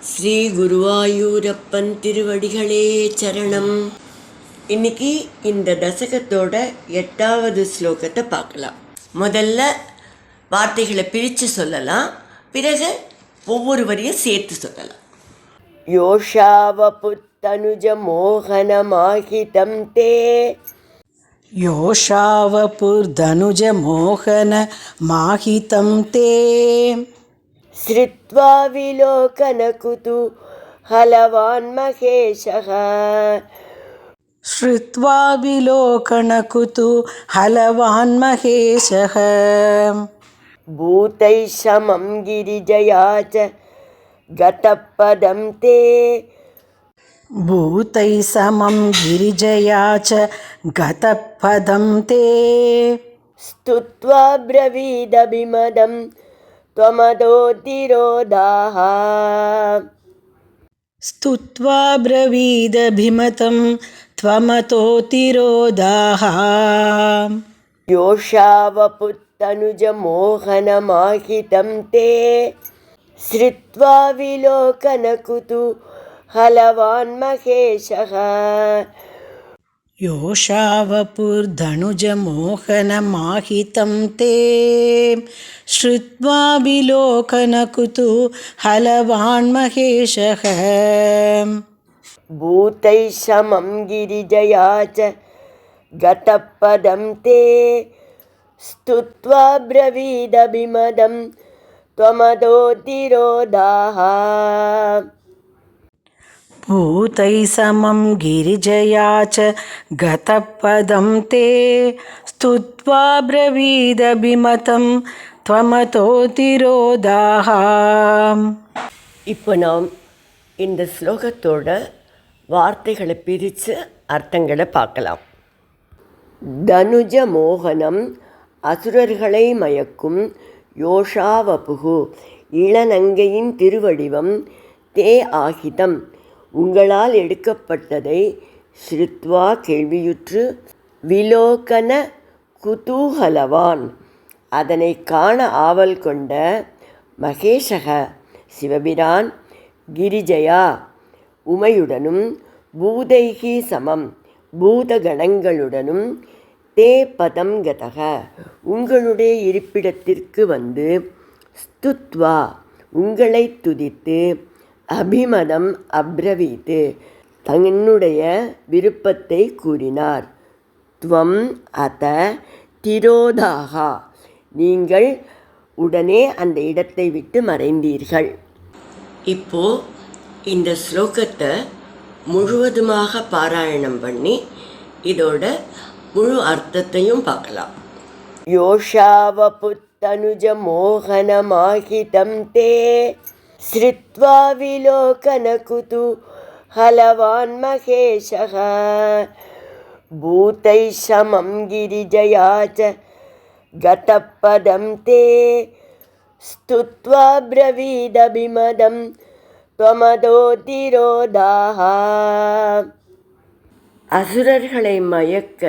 ஸ்ரீ குருவாயூரப்பன் திருவடிகளே சரணம். இன்னைக்கு இந்த தசகத்தோட 8வது ஸ்லோகத்தை பார்க்கலாம். முதல்ல வார்த்தைகளை பிரித்து சொல்லலாம், பிறகு ஒவ்வொரு வரியும் சேர்த்து சொல்லலாம். யோஷாவபுத்தனுஜ மோகனமாஹிதம் தே योषावपुर्धनुज मोहन माहितं ते श्रुत्वा विलोकनकुतूहलवान् महेशः श्रुत्वा विलोकनकुतूहलवान् महेशः भूतैः समं गिरिजया च गतपदं ते भूतैः समं गिरिजया च गतपदं ते स्तुत्वा ब्रवीदभिमदं त्वमदोतिरोधाः स्तुत्वा ब्रवीदभिमतं त्वमतोतिरोधाः योषावपुत्तनुजमोहनमाहितं ते श्रुत्वा विलोकनकुतूहलवान् महेशः योषावपुर्धनुजमोहनमाहितं ते श्रुत्वा विलोकनकुतूहलवान् महेशः भूतैः समं गिरिजया च गतपदं ते स्तुत्वा ब्रवीदभिमदं त्वमदोतिरोधाः भूतैः समं गिरिजया च गतपदं ते स्तुत्वा ब्रवीदभिमतं त्वमतोतिरोधाः. இப்போ நாம் இந்த ஸ்லோகத்தோட வார்த்தைகளை பிரித்து அர்த்தங்களை பார்க்கலாம். தனுஜ மோகனம் அசுரர்களை மயக்கும், யோஷாவபுகு இளநங்கையின் திருவடிவம், தே ஆகிதம் உங்களால் எடுக்கப்பட்டதை, ஸ்ருத்வா கேள்வியுற்று, விலோகன குதூஹலவான் அதனை காண ஆவல் கொண்ட, மகேஷக சிவபிரான், கிரிஜயா உமையுடனும், பூதைகி சமம் பூதகணங்களுடனும், தே பதம் கதக உங்களுடைய இருப்பிடத்திற்கு வந்து, ஸ்துத்வா உங்களை துதித்து, அபிமதம் அப்ரவீத்து தன்னுடைய விருப்பத்தை கூறினார். துவம் அத திரோதாகா நீங்கள் உடனே அந்த இடத்தை விட்டு மறைந்தீர்கள். இப்போ இந்த ஸ்லோகத்தை முழுவதுமாக பாராயணம் பண்ணி இதோட முழு அர்த்தத்தையும் பார்க்கலாம். யோஷாவபுத்தனுஜ மோகனமாஹிதம் தே ஸ்ருத்வா விலோகனகுதூஹலவான் மகேஷः பூதைः समं गिरिजया च गतपदं ते स्तुत्वा ब्रवीदभिमदं त्वमदोतिरोधाः. அசுரர்களை மயக்க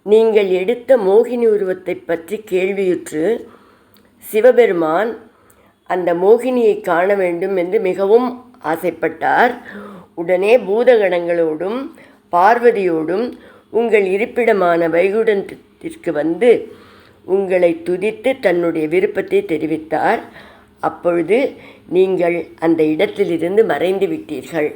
நீங்கள் எடுத்த மோகினி உருவத்தை பற்றி கேள்வியுற்று, சிவபெருமான் அந்த மோகினியை காண வேண்டும் என்று மிகவும் ஆசைப்பட்டார். உடனே பூதகணங்களோடும் பார்வதியோடும் உங்கள் இருப்பிடமான வைகுண்டத்திற்கு வந்து உங்களை துதித்து தன்னுடைய விருப்பத்தை தெரிவித்தார். அப்பொழுது நீங்கள் அந்த இடத்திலிருந்து மறைந்து விட்டீர்கள்.